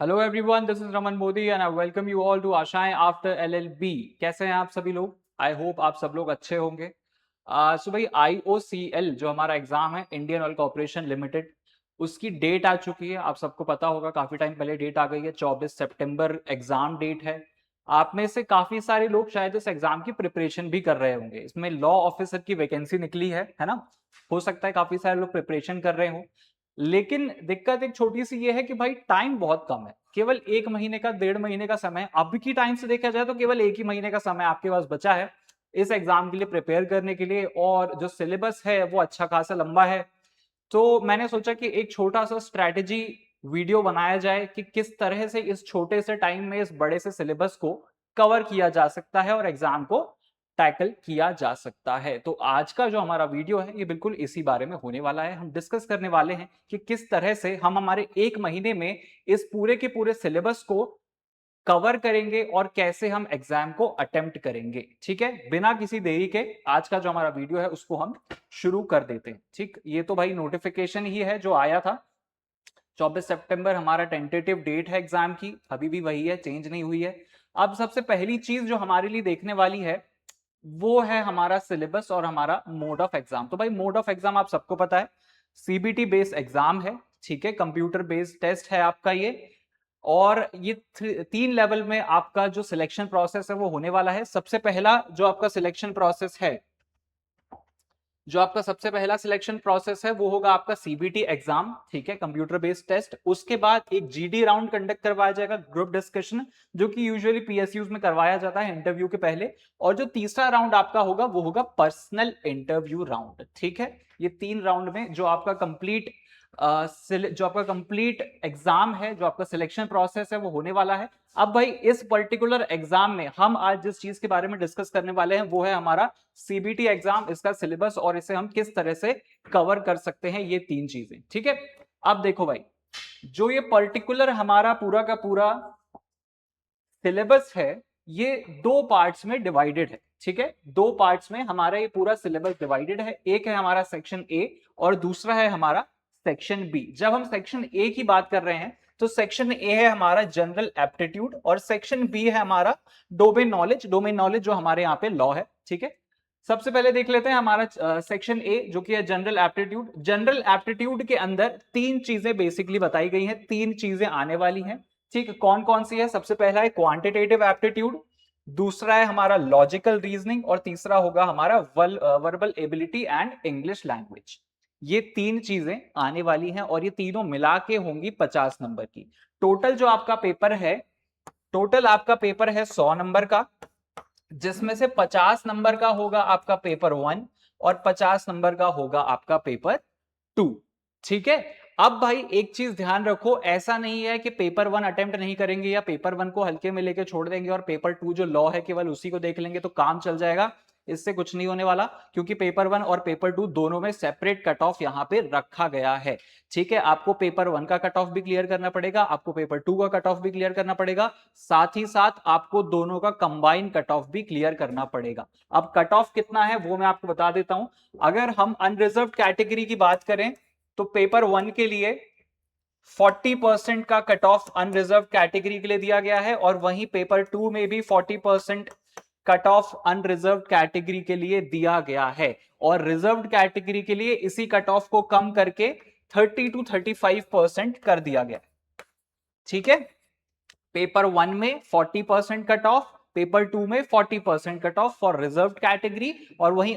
Hello everyone, this is Raman Modi and I welcome you all to Aashayein after LLB. कैसे हैं आप सभी लोग? आई होप आप सब लोग अच्छे होंगे। सो भाई, आईओसीएल जो हमारा एग्जाम है, इंडियन ऑयल कॉर्पोरेशन लिमिटेड, उसकी डेट आ चुकी है। आप सबको पता होगा, काफी टाइम पहले डेट आ गई है। 24 सितंबर एग्जाम डेट है। आप में से काफी सारे लोग शायद इस एग्जाम की प्रिपरेशन भी कर रहे होंगे। इसमें लॉ ऑफिसर की वैकेंसी निकली है ना? हो सकता है काफी सारे लोग प्रिपरेशन कर रहे हो, लेकिन दिक्कत एक छोटी सी ये है कि भाई टाइम बहुत कम है। केवल 1 महीने का, 1.5 महीने का समय, अब की टाइम से देखा जाए तो केवल 1 ही महीने का समय आपके पास बचा है इस एग्जाम के लिए प्रिपेयर करने के लिए। और जो सिलेबस है वो अच्छा खासा लंबा है। तो मैंने सोचा कि एक छोटा सा स्ट्रैटेजी वीडियो बनाया जाए कि किस तरह से इस छोटे से टाइम में इस बड़े से सिलेबस को कवर किया जा सकता है और एग्जाम को टैकल किया जा सकता है। तो आज का जो हमारा वीडियो है ये बिल्कुल इसी बारे में होने वाला है। हम डिस्कस करने वाले हैं कि किस तरह से हम हमारे 1 महीने में इस पूरे के पूरे सिलेबस को कवर करेंगे और कैसे हम एग्जाम को अटेम्प्ट करेंगे। ठीक है, बिना किसी देरी के आज का जो हमारा वीडियो है उसको हम शुरू कर देते हैं। ठीक, ये तो भाई नोटिफिकेशन ही है जो आया था। 24 सितंबर हमारा टेंटेटिव डेट है एग्जाम की, अभी भी वही है, चेंज नहीं हुई है। अब सबसे पहली चीज जो हमारे लिए देखने वाली है वो है हमारा सिलेबस और हमारा मोड ऑफ एग्जाम। तो भाई मोड ऑफ एग्जाम आप सबको पता है, सीबीटी बेस्ड एग्जाम है। ठीक है, कंप्यूटर बेस्ड टेस्ट है आपका ये। और ये 3 लेवल में आपका जो सिलेक्शन प्रोसेस है वो होने वाला है। सबसे पहला जो आपका सिलेक्शन प्रोसेस है, जो आपका सबसे पहला सिलेक्शन प्रोसेस है वो होगा आपका सीबीटी एग्जाम। ठीक है, कंप्यूटर बेस्ड टेस्ट। उसके बाद एक जीडी राउंड कंडक्ट करवाया जाएगा, ग्रुप डिस्कशन, जो कि यूजुअली पीएसयूज में करवाया जाता है इंटरव्यू के पहले। और जो तीसरा राउंड आपका होगा वो होगा पर्सनल इंटरव्यू राउंड। ठीक है, ये 3 राउंड में जो आपका कंप्लीट एग्जाम है, जो आपका सिलेक्शन प्रोसेस है वो होने वाला है। अब भाई इस पर्टिकुलर एग्जाम में हम आज जिस चीज के बारे में डिस्कस करने वाले हैं वो है हमारा सीबीटी एग्जाम, इसका सिलेबस और इसे हम किस तरह से कवर कर सकते हैं, ये 3 चीजें। ठीक है, अब देखो भाई, जो ये पर्टिकुलर हमारा पूरा का पूरा सिलेबस है ये 2 पार्ट्स में डिवाइडेड है। ठीक है, 2 पार्ट्स में हमारा ये पूरा सिलेबस डिवाइडेड है। एक है हमारा सेक्शन ए और दूसरा है हमारा सेक्शन बी। जब हम सेक्शन ए की बात कर रहे हैं तो सेक्शन ए है हमारा जनरल एप्टीट्यूड और सेक्शन बी है हमारा डोमेन नॉलेज। डोमेन नॉलेज जो हमारे यहाँ पे लॉ है। ठीक है, सबसे पहले देख लेते हैं हमारा सेक्शन ए जो कि है जनरल एप्टीट्यूड। जनरल एप्टीट्यूड के अंदर 3 चीजें बेसिकली बताई गई हैं, 3 चीजें आने वाली हैं। ठीक है, कौन कौन सी है? सबसे पहला है क्वांटिटेटिव एप्टीट्यूड, दूसरा है हमारा लॉजिकल रीजनिंग और तीसरा होगा हमारा verbal ability and English language. ये 3 चीजें आने वाली हैं और ये तीनों मिला के होंगी 50 नंबर की। टोटल जो आपका पेपर है, टोटल आपका पेपर है 100 नंबर का, जिसमें से 50 नंबर का होगा आपका पेपर 1 और 50 नंबर का होगा आपका पेपर 2। ठीक है, अब भाई एक चीज ध्यान रखो, ऐसा नहीं है कि पेपर 1 अटेम्प्ट नहीं करेंगे या पेपर 1 को हल्के में लेके छोड़ देंगे और पेपर 2 जो लॉ है केवल उसी को देख लेंगे तो काम चल जाएगा। इससे कुछ नहीं होने वाला, क्योंकि पेपर 1 और पेपर 2 दोनों में सेपरेट कट ऑफ यहां पे रखा गया है। ठीक है, आपको पेपर 1 का कट ऑफ भी क्लियर करना पड़ेगा, आपको पेपर 2 का कट ऑफ भी क्लियर करना पड़ेगा, साथ ही साथ आपको दोनों का कंबाइन कट ऑफ भी क्लियर करना पड़ेगा। अब कट ऑफ कितना है वो मैं आपको बता देता हूं। अगर हम अनरिजर्व कैटेगरी की बात करें तो पेपर 1 के लिए 40% का कट ऑफ अनरिजर्व कैटेगरी के लिए दिया गया है और वहीं पेपर 2 में भी 40% कट ऑफ अनरिजर्व कैटेगरी के लिए दिया गया है। और रिजर्व्ड कैटेगरी के लिए इसी कट ऑफ को कम करके 30 to 35% कर दिया गया। ठीक है, पेपर 1 में 40% कट ऑफ, पेपर 2 में 40% cut off for reserved category, और वहीं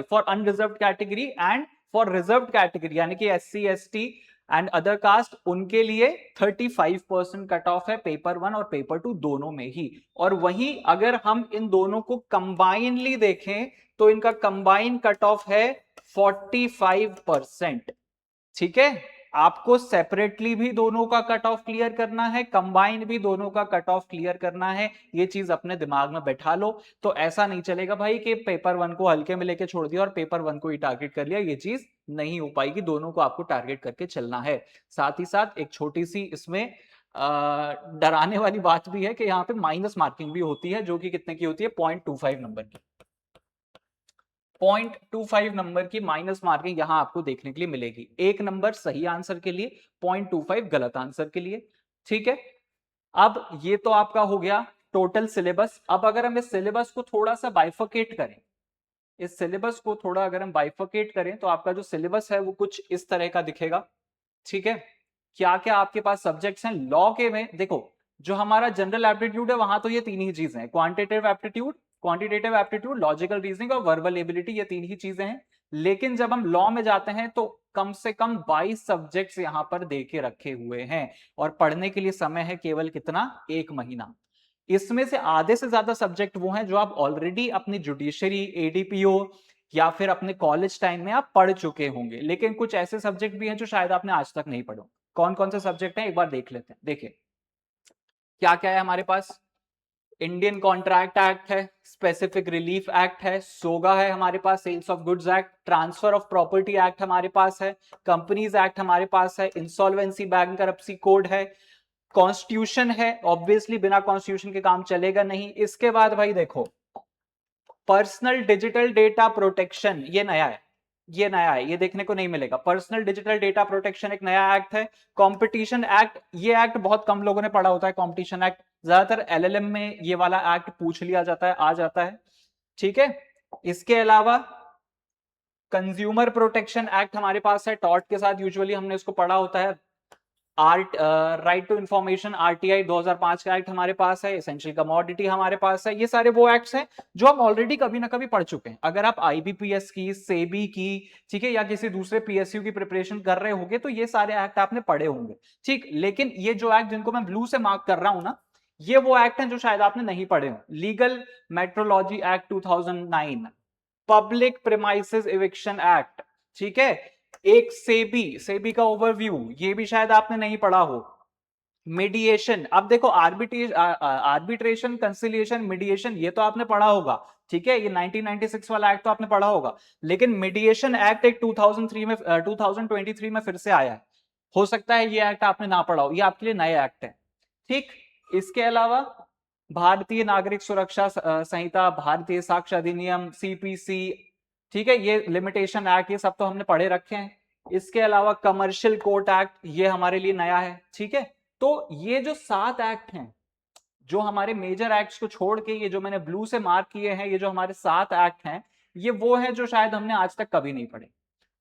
for unreserved category and for reserved category यानी कि SC ST and other caste, उनके लिए 35% कट ऑफ है पेपर 1 और पेपर 2 दोनों में ही। और वहीं अगर हम इन दोनों को कंबाइनली देखें तो इनका कंबाइन कट ऑफ है 45%। ठीक है, आपको सेपरेटली भी दोनों का कट ऑफ क्लियर करना है, कंबाइन भी दोनों का कट ऑफ क्लियर करना है। ये चीज अपने दिमाग में बैठा लो। तो ऐसा नहीं चलेगा भाई कि पेपर 1 को हल्के में लेके छोड़ दिया और पेपर 1 को ही टारगेट कर लिया, ये चीज नहीं हो पाएगी। दोनों को आपको टारगेट करके चलना है। साथ ही साथ एक छोटी सी इसमें डराने वाली बात भी है कि यहाँ पे माइनस मार्किंग भी होती है, जो कि कितने की होती है? 0.25 नंबर की। 0.25 नंबर की माइनस मार्किंग यहां आपको देखने के लिए मिलेगी। 1 नंबर सही आंसर के लिए, 0.25 गलत आंसर के लिए। ठीक है, अब ये तो आपका हो गया टोटल सिलेबस। अब अगर हम इस सिलेबस को थोड़ा सा बाइफरकेट करें, इस सिलेबस को थोड़ा अगर हम बाइफरकेट करें तो आपका जो सिलेबस है वो कुछ इस तरह का दिखेगा। ठीक है, क्या क्या आपके पास सब्जेक्ट्स हैं लॉ के में? देखो, जो हमारा जनरल एप्टीट्यूड है वहां तो ये तीन ही चीजें हैं, क्वांटिटेटिव एप्टीट्यूड, लॉजिकल रीजनिंग और वर्बल एबिलिटी, ये तीन ही चीजें हैं। लेकिन जब हम लॉ में जाते हैं तो कम से कम 22 सब्जेक्ट्स यहां पर दे के रखे हुए हैं, और पढ़ने के लिए समय है केवल कितना? 1 महीना। इसमें से आधे से ज्यादा सब्जेक्ट वो हैं जो आप ऑलरेडी अपनी जुडिशरी, एडीपीओ या फिर अपने कॉलेज टाइम में आप पढ़ चुके होंगे, लेकिन कुछ ऐसे सब्जेक्ट भी हैं जो शायद आपने आज तक नहीं पढ़े। कौन कौन से सब्जेक्ट हैं एक बार देख लेते हैं। देखिए क्या क्या है हमारे पास। इंडियन कॉन्ट्रैक्ट एक्ट है, स्पेसिफिक रिलीफ एक्ट है, सोगा है हमारे पास, sales of goods act, transfer of property act हमारे पास है, कंपनीज एक्ट हमारे पास है, इंसॉल्वेंसी बैंकरप्सी कोड है, कॉन्स्टिट्यूशन है, ऑब्वियसली बिना कॉन्स्टिट्यूशन के काम चलेगा नहीं। इसके बाद भाई देखो, पर्सनल डिजिटल डेटा प्रोटेक्शन, ये नया है, ये नया है, ये देखने को नहीं मिलेगा। पर्सनल डिजिटल डेटा प्रोटेक्शन एक नया एक्ट है। कंपटीशन एक्ट, ये एक्ट बहुत कम लोगों ने पढ़ा होता है, कंपटीशन एक्ट ज्यादातर एलएलएम में ये वाला एक्ट पूछ लिया जाता है, आ जाता है। ठीक है, इसके अलावा कंज्यूमर प्रोटेक्शन एक्ट हमारे पास है, टॉर्ट के साथ यूजुअली हमने इसको पढ़ा होता है। राइट टू इंफॉर्मेशन आरटीआई 2005 का एक्ट हमारे पास है, एसेंशियल कमोडिटी हमारे पास है। ये सारे वो एक्ट्स हैं जो हम ऑलरेडी कभी ना कभी पढ़ चुके हैं। अगर आप आईबीपीएस की, सेबी की, ठीक है, या किसी दूसरे पीएसयू की प्रिपरेशन कर रहे होंगे तो ये सारे एक्ट आपने पढ़े होंगे। ठीक, लेकिन ये जो एक्ट जिनको मैं ब्लू से मार्क कर रहा हूं ना, ये वो एक्ट हैं जो शायद आपने नहीं पढ़े हो। Legal metrology act 2009, public premises eviction act, ठीक है, एक सेबी, सेबी का ओवरव्यू, ये भी शायद आपने नहीं पढ़ा हो। मीडिएशन, अब देखो आर्बिट्रेशन, कंसिलिएशन, मीडिएशन, ये तो आपने पढ़ा होगा। ठीक है, ये 1996 वाला एक्ट तो आपने पढ़ा होगा। लेकिन मीडिएशन एक्ट एक 2003 में 2023 में फिर से आया है, हो सकता है ये एक्ट आपने ना पढ़ा हो, ये आपके लिए नया एक्ट है। ठीक, इसके अलावा भारतीय नागरिक सुरक्षा संहिता, भारतीय साक्ष्य अधिनियम, सीपीसी, ठीक है, ये लिमिटेशन एक्ट, ये सब तो हमने पढ़े रखे हैं। इसके अलावा कमर्शियल कोर्ट एक्ट, ये हमारे लिए नया है। ठीक है, तो ये जो 7 एक्ट हैं, जो हमारे मेजर एक्ट्स को छोड़ के, ये जो मैंने ब्लू से मार्क किए हैं, ये जो हमारे 7 एक्ट हैं, ये वो हैं जो शायद हमने आज तक कभी नहीं पढ़े।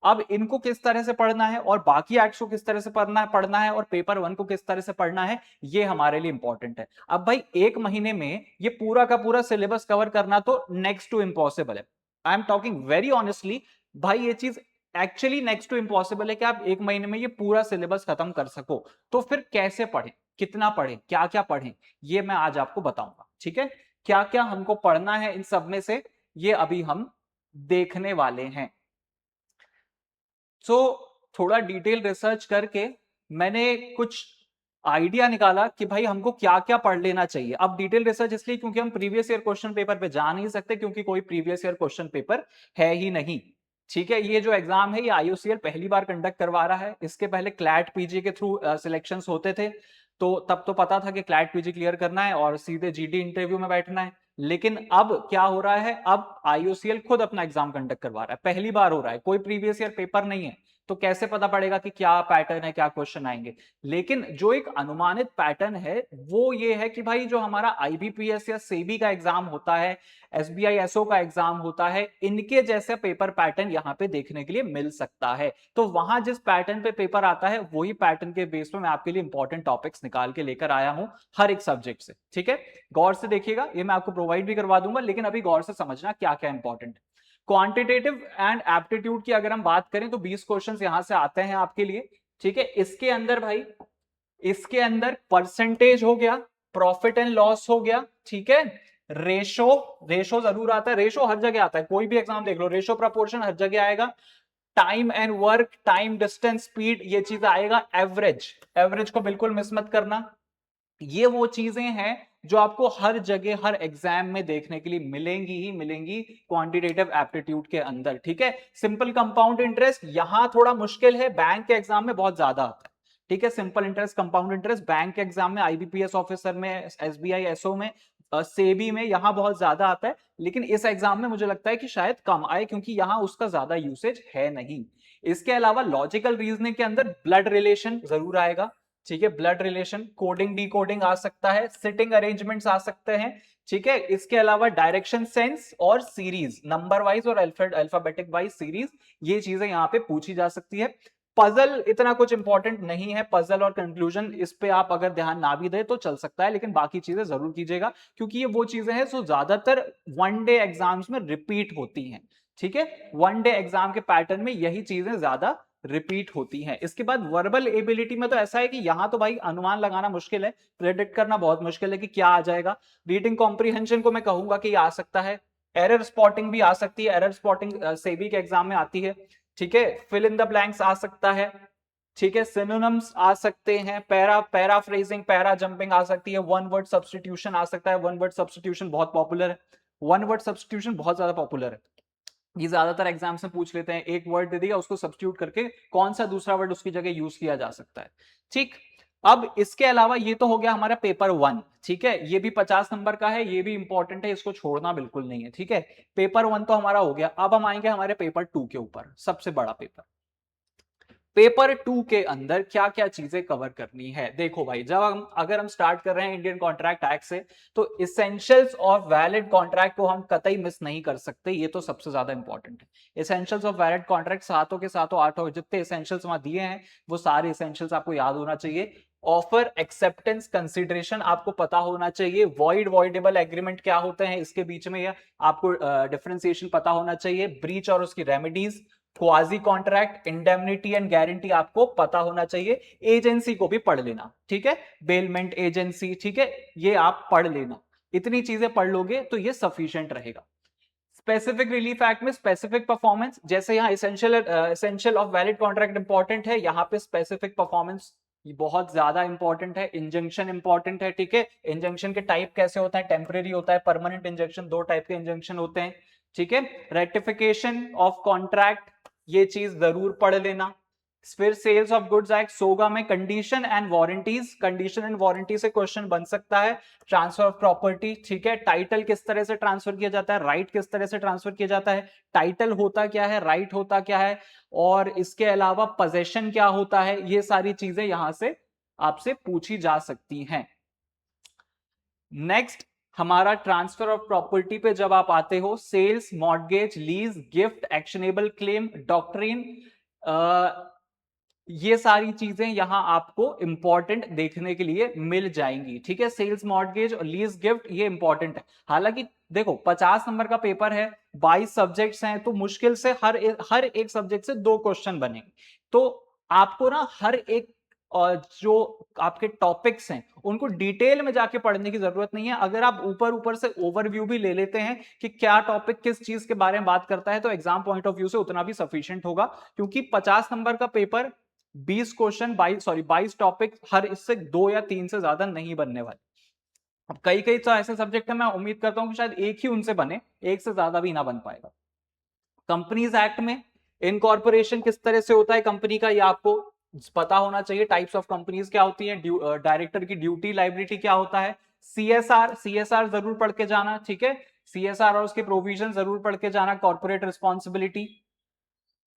अब इनको किस तरह से पढ़ना है और बाकी एक्ट्स को किस तरह से पढ़ना है और पेपर 1 को किस तरह से पढ़ना है, ये हमारे लिए इंपॉर्टेंट है। अब भाई 1 महीने में ये पूरा का पूरा सिलेबस कवर करना तो नेक्स्ट टू इम्पॉसिबल है। I am talking very honestly, भाई ये चीज एक्चुअली नेक्स्ट टू इम्पॉसिबल है कि आप 1 महीने में ये पूरा सिलेबस खत्म कर सको। तो फिर कैसे पढ़ें, कितना पढ़ें, क्या क्या पढ़ें, ये मैं आज आपको बताऊंगा। ठीक है, क्या क्या हमको पढ़ना है इन सब में से, ये अभी हम देखने वाले हैं। थोड़ा डिटेल रिसर्च करके मैंने कुछ आइडिया निकाला कि भाई हमको क्या क्या पढ़ लेना चाहिए। अब डिटेल रिसर्च इसलिए क्योंकि हम प्रीवियस ईयर क्वेश्चन पेपर पे जा नहीं सकते, क्योंकि कोई प्रीवियस ईयर क्वेश्चन पेपर है ही नहीं। ठीक है, ये जो एग्जाम है ये आईयूसीएल पहली बार कंडक्ट करवा रहा है। इसके पहले क्लैट पीजी के थ्रू सिलेक्शंस होते थे, तो तब तो पता था कि क्लैट पीजी क्लियर करना है और सीधे जीडी इंटरव्यू में बैठना है। लेकिन अब क्या हो रहा है, अब आईयूसीएल खुद अपना एग्जाम कंडक्ट करवा रहा है, पहली बार हो रहा है, कोई प्रीवियस ईयर पेपर नहीं है। तो कैसे पता पड़ेगा कि क्या पैटर्न है, क्या क्वेश्चन आएंगे। लेकिन जो एक अनुमानित पैटर्न है वो ये है कि भाई जो हमारा आईबीपीएस या सेबी का एग्जाम होता है, एसबीआई एसओ का एग्जाम होता है, इनके जैसे पेपर पैटर्न यहाँ पे देखने के लिए मिल सकता है। तो वहां जिस पैटर्न पे पेपर आता है वही पैटर्न के बेस पे मैं आपके लिए इंपॉर्टेंट टॉपिक्स निकाल के लेकर आया हूं हर एक सब्जेक्ट से। ठीक है, गौर से देखिएगा, ये मैं आपको प्रोवाइड भी करवा दूंगा, लेकिन अभी गौर से समझना क्या क्या इंपॉर्टेंट है। क्वांटिटेटिव एंड एप्टीट्यूड की अगर हम बात करें तो 20 क्वेश्चंस यहां से आते हैं आपके लिए। ठीक है, इसके अंदर भाई, इसके अंदर परसेंटेज हो गया, प्रॉफिट एंड लॉस हो गया, ठीक है, रेशो, रेशो जरूर आता है, रेशो हर जगह आता है, कोई भी एग्जाम देख लो, रेशो प्रपोर्शन हर जगह आएगा। Time and work, time distance speed, ये चीज आएगा। एवरेज, एवरेज को बिल्कुल मिस मत करना। ये वो चीजें हैं जो आपको हर जगह हर एग्जाम में देखने के लिए मिलेंगी ही मिलेंगी क्वांटिटेटिव एप्टीट्यूड के अंदर। ठीक है, सिंपल कंपाउंड इंटरेस्ट यहां थोड़ा मुश्किल है, बैंक के एग्जाम में बहुत ज्यादा आता है। ठीक है, simple interest, compound interest bank के एग्जाम में, आईबीपीएस ऑफिसर में, एसबीआई एसओ में, सेबी में यहां बहुत ज्यादा आता है। लेकिन इस एग्जाम में मुझे लगता है कि शायद कम आए, क्योंकि यहां उसका ज्यादा यूसेज है नहीं। इसके अलावा लॉजिकल रीजनिंग के अंदर ब्लड रिलेशन जरूर आएगा, ठीक है, ब्लड रिलेशन, कोडिंग डिकोडिंग आ सकता है, सिटिंग अरेंजमेंट्स आ सकते हैं, ठीक है। इसके अलावा डायरेक्शन सेंस और सीरीज, नंबर वाइज और अल्फाबेटिक वाइज सीरीज, ये चीजें यहाँ पे पूछी जा सकती है। पजल इतना कुछ इंपॉर्टेंट नहीं है, पजल और कंक्लूजन इस पे आप अगर ध्यान ना भी दे तो चल सकता है, लेकिन बाकी चीजें जरूर कीजिएगा, क्योंकि ये वो चीजें हैं जो ज्यादातर वन डे एग्जाम्स में रिपीट होती हैं, ठीक है। वन डे एग्जाम के पैटर्न में यही चीजें ज्यादा रिपीट होती हैं। इसके बाद वर्बल एबिलिटी में तो ऐसा है कि यहां तो भाई अनुमान लगाना मुश्किल है, प्रेडिक्ट करना बहुत मुश्किल है कि क्या आ जाएगा। रीडिंग कॉम्प्रिहेंशन को मैं कहूंगा कि आ सकता है, एरर स्पॉटिंग भी आ सकती है, एरर स्पॉटिंग सेबी के एग्जाम में आती है, ठीक है। फिल इन द ब्लैंक्स आ सकता है, ठीक है। सिनोनिम्स आ सकते हैं, पैराफ्रेजिंग, पैरा जंपिंग आ सकती है, वन वर्ड सब्स्टिट्यूशन आ सकता है। वन वर्ड सब्स्टिट्यूशन बहुत पॉपुलर है, वन वर्ड सब्स्टिट्यूशन बहुत ज्यादा पॉपुलर है, ये ज्यादातर एग्जाम्स में पूछ लेते हैं, एक वर्ड दे दिया उसको सब्स्टिट्यूट करके कौन सा दूसरा वर्ड उसकी जगह यूज किया जा सकता है, ठीक। अब इसके अलावा ये तो हो गया हमारा पेपर 1, ठीक है, ये भी 50 नंबर का है, ये भी इंपॉर्टेंट है, इसको छोड़ना बिल्कुल नहीं है, ठीक है। पेपर 1 तो हमारा हो गया। अब हम आएंगे हमारे पेपर 2 के ऊपर, सबसे बड़ा पेपर। पेपर 2 के अंदर क्या क्या चीजें कवर करनी है, देखो भाई, जब अगर हम स्टार्ट कर रहे हैं इंडियन कॉन्ट्रैक्ट एक्ट से, तो इसेंशियल्स ऑफ वैलिड कॉन्ट्रैक्ट को हम कतई मिस नहीं कर सकते, ये तो सबसे ज्यादा इंपॉर्टेंट है। इसेंशियल्स ऑफ वैलिड कॉन्ट्रैक्ट सातों के सातों, आठों जितने इसेंशियल्स वहां दिए हैं वो सारे इसेंशियल्स आपको याद होना चाहिए। ऑफर, एक्सेप्टेंस, कंसिडरेशन आपको पता होना चाहिए। वॉइड, वॉइडेबल एग्रीमेंट क्या होते हैं इसके बीच में, या आपको डिफरेंशिएशन पता होना चाहिए। ब्रीच और उसकी remedies, quasi contract, indemnity and guarantee आपको पता होना चाहिए। एजेंसी को भी पढ़ लेना, ठीक है, बेलमेंट एजेंसी, ठीक है, ये आप पढ़ लेना। इतनी चीजें पढ़ लोगे तो ये सफिशिएंट रहेगा। स्पेसिफिक रिलीफ एक्ट में स्पेसिफिक परफॉर्मेंस, जैसे यहाँ essential of valid contract important है, यहाँ पे स्पेसिफिक परफॉर्मेंस बहुत ज्यादा इंपॉर्टेंट है। इंजंक्शन इंपॉर्टेंट है, ठीक है। इंजंक्शन के टाइप कैसे होता है, टेम्परेरी होता है, परमानेंट इंजंक्शन, दो टाइप के इंजंक्शन होते हैं, ठीक है। रेटिफिकेशन ऑफ कॉन्ट्रैक्ट, ये चीज जरूर पढ़ लेना। फिर सेल्स ऑफ गुड्स एक्ट, सोगा में condition and warranties, condition and warranty से क्वेश्चन बन सकता है। ट्रांसफर ऑफ प्रॉपर्टी, ठीक है, टाइटल किस तरह से ट्रांसफर किया जाता है, राइट किस तरह से ट्रांसफर किया जाता है, टाइटल होता क्या है, राइट होता क्या है, और इसके अलावा पोजेशन क्या होता है, ये सारी चीजें यहां से आपसे पूछी जा सकती हैं। नेक्स्ट हमारा ट्रांसफर ऑफ प्रॉपर्टी पे जब आप आते हो, sales, mortgage, lease, gift, actionable claim, doctrine, ये सारी चीजें यहां आपको इंपॉर्टेंट देखने के लिए मिल जाएंगी, ठीक है। सेल्स, मॉर्गेज और लीज, गिफ्ट, ये इंपॉर्टेंट है। हालांकि देखो 50 नंबर का पेपर है, 22 सब्जेक्ट्स हैं, तो मुश्किल से हर एक सब्जेक्ट से 2 क्वेश्चन बनेंगे। तो आपको ना हर एक और जो आपके टॉपिक्स हैं उनको डिटेल में जाके पढ़ने की जरूरत नहीं है। अगर आप ऊपर ऊपर से ओवरव्यू भी ले लेते हैं कि क्या टॉपिक किस चीज के बारे में बात करता है, तो एग्जाम पॉइंट ऑफ व्यू से उतना भी सफिशिएंट होगा, क्योंकि 50 नंबर का पेपर 20 क्वेश्चन, 22 टॉपिक, हर इससे 2 या 3 से ज्यादा नहीं बनने वाले। अब कई कई तो ऐसे सब्जेक्ट है, मैं उम्मीद करता हूं कि शायद एक ही उनसे बने, एक से ज्यादा भी ना बन पाएगा। कंपनीज एक्ट में इनकॉर्पोरेशन किस तरह से होता है कंपनी का, ये आपको पता होना चाहिए। टाइप्स ऑफ कंपनीज क्या होती है, डायरेक्टर की ड्यूटी लाइबिलिटी क्या होता है। सीएसआर जरूर पढ़ के जाना, ठीक है, सीएसआर और उसके प्रोविजन जरूर पढ़ के जाना। कॉर्पोरेट रिस्पॉन्सिबिलिटी,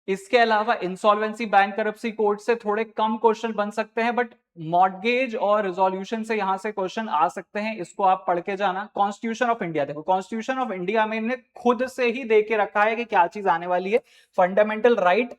इसके अलावा इंसॉल्वेंसी, बैंक करप्सी कोड से थोड़े कम क्वेश्चन बन सकते हैं, बट मॉर्गेज और रिजोल्यूशन से यहां से क्वेश्चन आ सकते हैं, इसको आप पढ़ के जाना। कॉन्स्टिट्यूशन ऑफ इंडिया, देखो कॉन्स्टिट्यूशन ऑफ इंडिया में इन्हें खुद से ही दे के रखा है कि क्या चीज आने वाली है। फंडामेंटल राइट,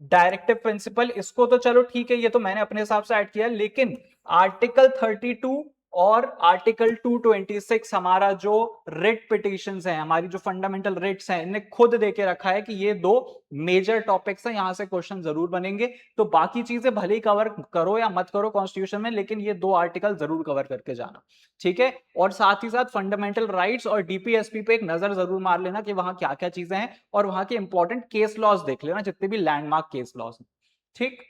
डायरेक्टिव प्रिंसिपल, इसको तो चलो ठीक है, ये तो मैंने अपने हिसाब से ऐड किया, लेकिन आर्टिकल 32 और आर्टिकल 226 हमारा जो रिट पिटिशंस हैं, हमारी जो फंडामेंटल रिट्स हैं, इन्हें खुद देके रखा है कि ये 2 मेजर टॉपिक्स हैं, यहां से क्वेश्चन जरूर बनेंगे। तो बाकी चीजें भले ही कवर करो या मत करो कॉन्स्टिट्यूशन में, लेकिन ये 2 आर्टिकल जरूर कवर करके जाना, ठीक है। और साथ ही साथ फंडामेंटल राइट्स और डीपीएसपी पे एक नजर जरूर मार लेना कि वहां क्या क्या चीजें हैं, और वहां के इंपॉर्टेंट केस लॉज देख लेना, जितने भी लैंडमार्क केस लॉज हैं, ठीक।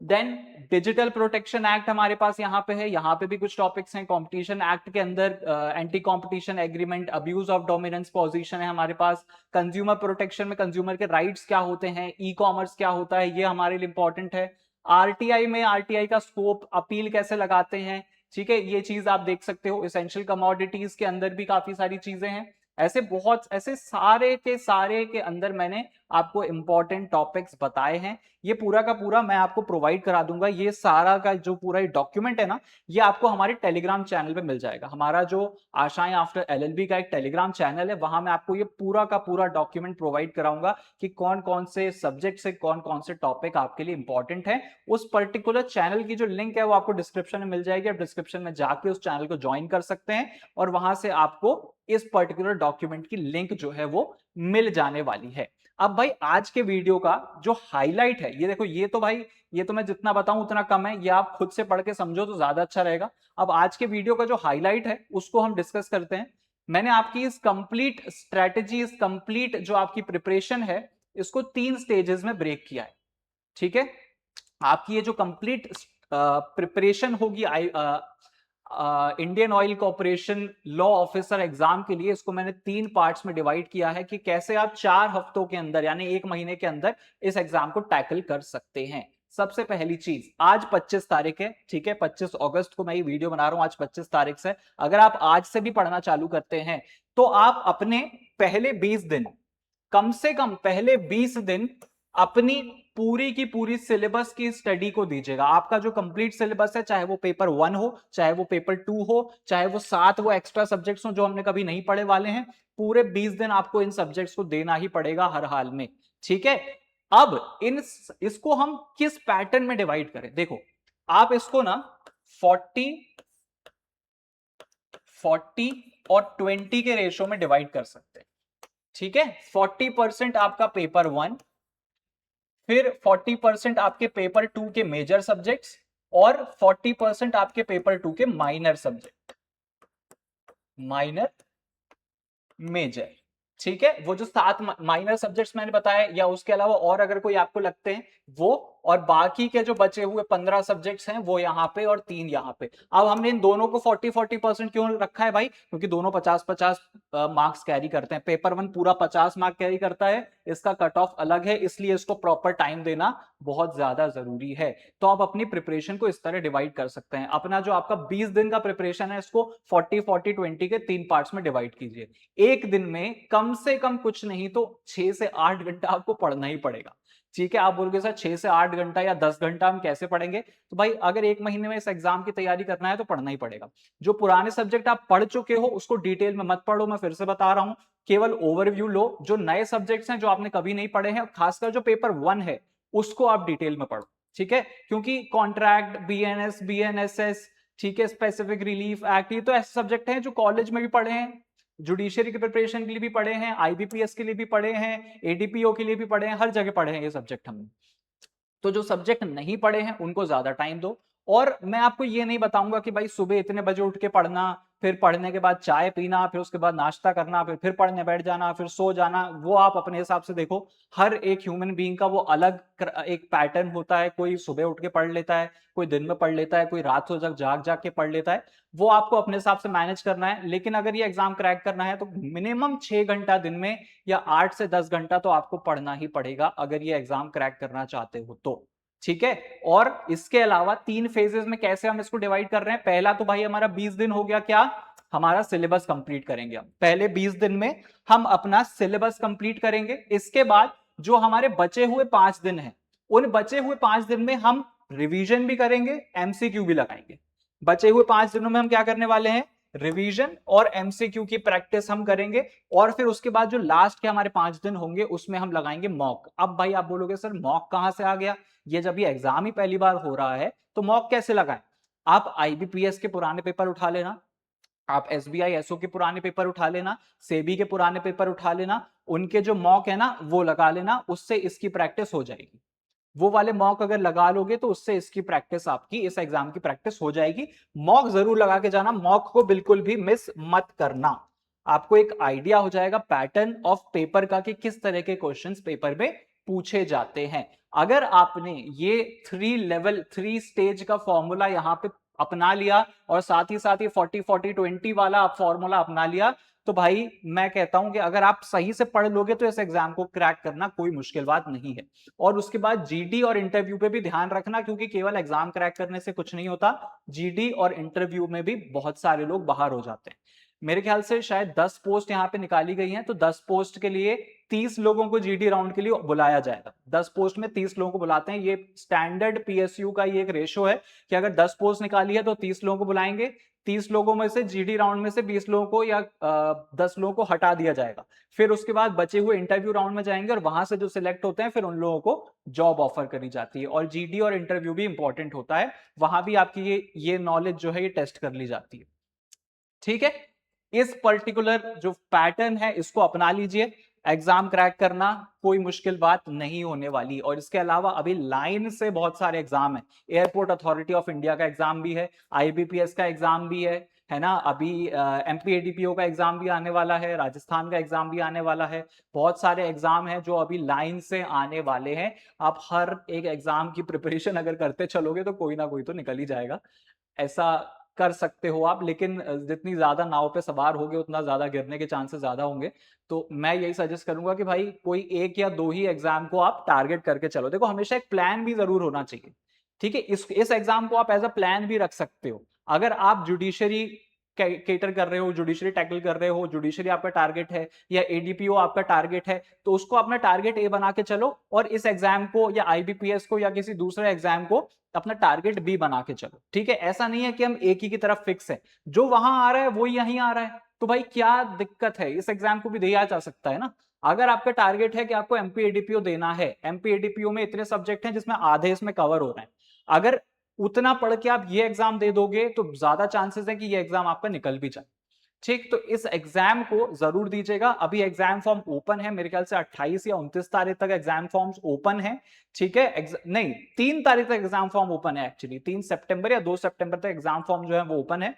देन डिजिटल प्रोटेक्शन एक्ट हमारे पास यहाँ पे है, यहाँ पे भी कुछ टॉपिक्स हैं। कंपटीशन एक्ट के अंदर anti competition agreement, abuse of dominance position है हमारे पास। कंज्यूमर प्रोटेक्शन में कंज्यूमर के राइट्स क्या होते हैं, ई कॉमर्स क्या होता है, ये हमारे लिए इंपॉर्टेंट है। आरटीआई में आरटीआई का स्कोप, अपील कैसे लगाते हैं, ठीक है, ये चीज आप देख सकते हो। एसेंशियल कमोडिटीज के अंदर भी काफी सारी चीजें हैं। ऐसे बहुत, ऐसे सारे के अंदर मैंने आपको इंपॉर्टेंट टॉपिक्स बताए हैं, ये पूरा का पूरा मैं आपको प्रोवाइड करा दूंगा। ये सारा का जो पूरा डॉक्यूमेंट है ना, ये आपको हमारे टेलीग्राम चैनल पे मिल जाएगा। हमारा जो आशाएं आफ्टर एलएलबी का एक टेलीग्राम चैनल है, वहां मैं आपको ये पूरा का पूरा डॉक्यूमेंट प्रोवाइड कराऊंगा कि कौन कौन से सब्जेक्ट से कौन कौन से टॉपिक आपके लिए इंपॉर्टेंट है। उस पर्टिकुलर चैनल की जो लिंक है वो आपको डिस्क्रिप्शन में मिल जाएगी। आप डिस्क्रिप्शन में जाके उस चैनल को ज्वाइन कर सकते हैं और वहां से आपको इस पर्टिकुलर डॉक्यूमेंट की लिंक जो है वो मिल जाने वाली है। अब भाई आज के वीडियो का जो हाईलाइट है, ये देखो, ये तो भाई ये तो मैं जितना बताऊं उतना कम है, ये आप खुद से पढ़ के समझो तो ज्यादा अच्छा रहेगा। अब आज के वीडियो का जो हाईलाइट है उसको हम डिस्कस करते हैं। मैंने आपकी इस कंप्लीट स्ट्रेटेजी, इस कंप्लीट जो आपकी प्रिपरेशन है, इसको 3 स्टेजेस में ब्रेक किया है। ठीक है, आपकी ये जो कंप्लीट प्रिपरेशन होगी Indian oil corporation law officer exam के लिए, इसको मैंने 3 पार्ट्स में डिवाइड किया है कि कैसे आप 4 हफ्तों के अंदर यानी 1 महीने के अंदर इस एग्जाम को टैकल कर सकते हैं। सबसे पहली चीज, आज 25 तारीख है, ठीक है, 25 अगस्त को मैं ये वीडियो बना रहा हूं, आज 25 तारीख से। अगर आप आज से भी पढ़ना चालू करते हैं तो आप अपने पहले 20 दिन, कम से कम पहले 20 दिन अपनी पूरी की पूरी सिलेबस की स्टडी को दीजिएगा। आपका जो कंप्लीट सिलेबस है, चाहे वो पेपर 1 हो, चाहे वो पेपर 2 हो, चाहे वो 7 वो एक्स्ट्रा सब्जेक्ट्स हो जो हमने कभी नहीं पढ़े वाले हैं, पूरे 20 दिन आपको इन सब्जेक्ट्स को देना ही पड़ेगा हर हाल में। ठीक है, अब इसको हम किस पैटर्न में डिवाइड करें? देखो, आप इसको ना 40 40 और 20 के रेशो में डिवाइड कर सकते हैं। ठीक है, 40% आपका पेपर 1, फिर 40% आपके पेपर 2 के मेजर सब्जेक्ट्स, और 40% आपके पेपर 2 के माइनर सब्जेक्ट, माइनर मेजर। ठीक है, वो जो 7 माइनर सब्जेक्ट्स मैंने बताया, या उसके अलावा और अगर कोई आपको लगते हैं वो, और बाकी के जो बचे हुए 15 सब्जेक्ट्स हैं वो यहाँ पे और 3 यहाँ पे। अब हमने इन दोनों को 40-40% क्यों रखा है भाई? क्योंकि दोनों 50-50 मार्क्स कैरी करते हैं। पेपर 1 पूरा 50 मार्क कैरी करता है, इसका कट ऑफ अलग है, इसलिए इसको प्रॉपर टाइम देना बहुत ज्यादा जरूरी है। तो आप अपनी प्रिपरेशन को इस तरह डिवाइड कर सकते हैं। अपना जो आपका 20 दिन का प्रिपरेशन है, इसको 40-40-20 के 3 पार्ट्स में डिवाइड कीजिए। एक दिन में कम से कम कुछ नहीं तो 6 से 8 घंटा आपको पढ़ना ही पड़ेगा। ठीक है, आप बोलोगे सर 6 से 8 घंटा या 10 घंटा हम कैसे पढ़ेंगे? तो भाई अगर 1 महीने में इस एग्जाम की तैयारी करना है तो पढ़ना ही पड़ेगा। जो पुराने सब्जेक्ट आप पढ़ चुके हो उसको डिटेल में मत पढ़ो, मैं फिर से बता रहा हूं, केवल ओवरव्यू लो। जो नए सब्जेक्ट्स हैं जो आपने कभी नहीं पढ़े हैं, खासकर जो पेपर 1 है, उसको आप डिटेल में पढ़ो। ठीक है, क्योंकि कॉन्ट्रैक्ट, बीएनएस, बीएनएसएस, ठीक है, स्पेसिफिक रिलीफ एक्ट, ये तो ऐसे सब्जेक्ट हैं जो कॉलेज में भी पढ़े हैं, जुडिशियरी की प्रिपरेशन के लिए भी पढ़े हैं, आईबीपीएस के लिए भी पढ़े हैं, एडीपीओ के लिए भी पढ़े हैं, हर जगह पढ़े हैं ये सब्जेक्ट हमने। तो जो सब्जेक्ट नहीं पढ़े हैं उनको ज्यादा टाइम दो। और मैं आपको ये नहीं बताऊंगा कि भाई सुबह इतने बजे उठ के पढ़ना, फिर पढ़ने के बाद चाय पीना, फिर उसके बाद नाश्ता करना, फिर पढ़ने बैठ जाना, फिर सो जाना। वो आप अपने हिसाब से देखो। हर एक ह्यूमन बीइंग का वो अलग एक पैटर्न होता है। कोई सुबह उठ के पढ़ लेता है, कोई दिन में पढ़ लेता है, कोई रात को जाग जाग के पढ़ लेता है। वो आपको अपने हिसाब से मैनेज करना है। लेकिन अगर ये एग्जाम क्रैक करना है तो मिनिमम 6 घंटा दिन में या 8 से 10 घंटा तो आपको पढ़ना ही पड़ेगा, अगर ये एग्जाम क्रैक करना चाहते हो तो। ठीक है, और इसके अलावा 3 फेजेस में कैसे हम इसको डिवाइड कर रहे हैं? पहला तो भाई हमारा 20 दिन हो गया, क्या हमारा सिलेबस कंप्लीट करेंगे हम। पहले 20 दिन में हम अपना सिलेबस कंप्लीट करेंगे। इसके बाद जो हमारे बचे हुए 5 दिन हैं, उन बचे हुए 5 दिन में हम रिवीजन भी करेंगे, एमसीक्यू भी लगाएंगे। बचे हुए 5 दिनों में हम क्या करने वाले हैं? रिवीजन और एमसीक्यू की प्रैक्टिस हम करेंगे। और फिर उसके बाद जो लास्ट के हमारे 5 दिन होंगे उसमें हम लगाएंगे मॉक। अब भाई आप बोलोगे सर मॉक कहां से आ गया? ये जब ये एग्जाम ही पहली बार हो रहा है तो मॉक कैसे लगाएं? आप आईबीपीएस के पुराने पेपर उठा लेना, आप एसबीआई एसओ के पुराने पेपर उठा लेना, सेबी के पुराने पेपर उठा लेना, उनके जो मॉक है ना वो लगा लेना, उससे इसकी प्रैक्टिस हो जाएगी। वो वाले मॉक अगर लगा लोगे तो उससे इसकी प्रैक्टिस, आपकी इस एग्जाम की प्रैक्टिस हो जाएगी। मॉक जरूर लगा के जाना, मॉक को बिल्कुल भी मिस मत करना। आपको एक आइडिया हो जाएगा पैटर्न ऑफ पेपर का कि किस तरह के क्वेश्चंस पेपर में पूछे जाते हैं। अगर आपने ये 3 स्टेज का फॉर्मूला यहां पे अपना लिया और साथ ही 40-40-20 वाला फॉर्मूला अपना लिया, तो भाई मैं कहता हूं कि अगर आप सही से पढ़ लोगे तो इस एग्जाम को क्रैक करना कोई मुश्किल बात नहीं है। और उसके बाद जीडी और इंटरव्यू पे भी ध्यान रखना, क्योंकि केवल एग्जाम क्रैक करने से कुछ नहीं होता, जीडी और इंटरव्यू में भी बहुत सारे लोग बाहर हो जाते हैं। मेरे ख्याल से शायद 10 पोस्ट यहाँ पे निकाली गई हैं, तो 10 पोस्ट के लिए 30 लोगों को जीडी राउंड के लिए बुलाया जाएगा। 10 पोस्ट में 30 लोगों को बुलाते हैं। ये स्टैंडर्ड पीएसयू का ये एक रेशो है कि अगर 10 पोस्ट निकाली है तो 30 लोगों को बुलाएंगे, 30 लोगों में से जीडी राउंड में से 20 लोगों को या 10 लोगों को हटा दिया जाएगा। फिर उसके बाद बचे हुए इंटरव्यू राउंड में जाएंगे और वहां से जो सिलेक्ट होते हैं फिर उन लोगों को जॉब ऑफर करी जाती है। और जीडी और इंटरव्यू भी इंपॉर्टेंट होता है, वहां भी आपकी ये नॉलेज जो है ये टेस्ट कर ली जाती है। ठीक है, इस पर्टिकुलर जो पैटर्न है इसको अपना लीजिए, एग्जाम क्रैक करना कोई मुश्किल बात नहीं होने वाली। और इसके अलावा अभी लाइन से बहुत सारे एग्जाम है, एयरपोर्ट अथॉरिटी ऑफ इंडिया का एग्जाम भी है, आईबीपीएस का एग्जाम भी है ना, अभी एमपीएडीपीओ का एग्जाम भी आने वाला है, राजस्थान का एग्जाम भी आने वाला है। बहुत सारे एग्जाम हैं जो अभी लाइन से आने वाले हैं। आप हर एक एग्जाम की प्रिपरेशन अगर करते चलोगे तो कोई ना कोई तो निकल ही जाएगा, ऐसा कर सकते हो आप। लेकिन जितनी ज्यादा नाव पे सवार होगे उतना ज्यादा गिरने के चांसेस ज्यादा होंगे। तो मैं यही सजेस्ट करूंगा कि भाई कोई एक या दो ही एग्जाम को आप टारगेट करके चलो। देखो हमेशा एक प्लान भी जरूर होना चाहिए, ठीक है। इस एग्जाम को आप एज अ प्लान भी रख सकते हो। अगर आप जुडिशरी केटर कर रहे हो, जुडिशरी टैकल कर रहे हो, जुडिशरी आपका टारगेट है या एडीपीओ आपका टारगेट है, तो उसको अपना टारगेट ए बना के चलो और इस एग्जाम को या आईबीपीएस को या किसी दूसरे एग्जाम को अपना टारगेट बी बना के चलो। ठीक है, ऐसा नहीं है कि हम एक ही की तरफ फिक्स है, जो वहां आ रहा है वो यहीं आ रहा है, तो भाई क्या दिक्कत है, इस एग्जाम को भी दिया जा सकता है ना। अगर आपका टारगेट है कि आपको एमपीएडीपीओ देना है, एमपीएडीपीओ में इतने सब्जेक्ट हैं जिसमें आधे इसमें कवर हो रहे हैं, अगर उतना पढ़ के आप ये एग्जाम दे दोगे तो ज्यादा चांसेस है कि ये एग्जाम आपका निकल भी जाए। ठीक, तो इस एग्जाम को जरूर दीजिएगा। अभी एग्जाम फॉर्म ओपन है, मेरे ख्याल से 28 या 29 तारीख तक एग्जाम फॉर्म्स ओपन है। ठीक है, नहीं 3 तारीख तक एग्जाम फॉर्म ओपन है, एक्चुअली 3 सितंबर या 2 सितंबर तक एग्जाम फॉर्म जो है वो ओपन है।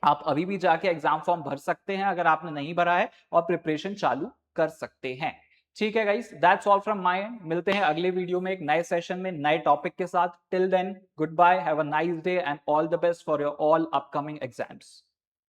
आप अभी भी जाके एग्जाम फॉर्म भर सकते हैं अगर आपने नहीं भरा है, और प्रिपरेशन चालू कर सकते हैं। ठीक है guys, that's all from my and. मिलते हैं अगले वीडियो में एक नए सेशन में नए टॉपिक के साथ। Till then good bye, have a nice day and all the best for your all upcoming exams.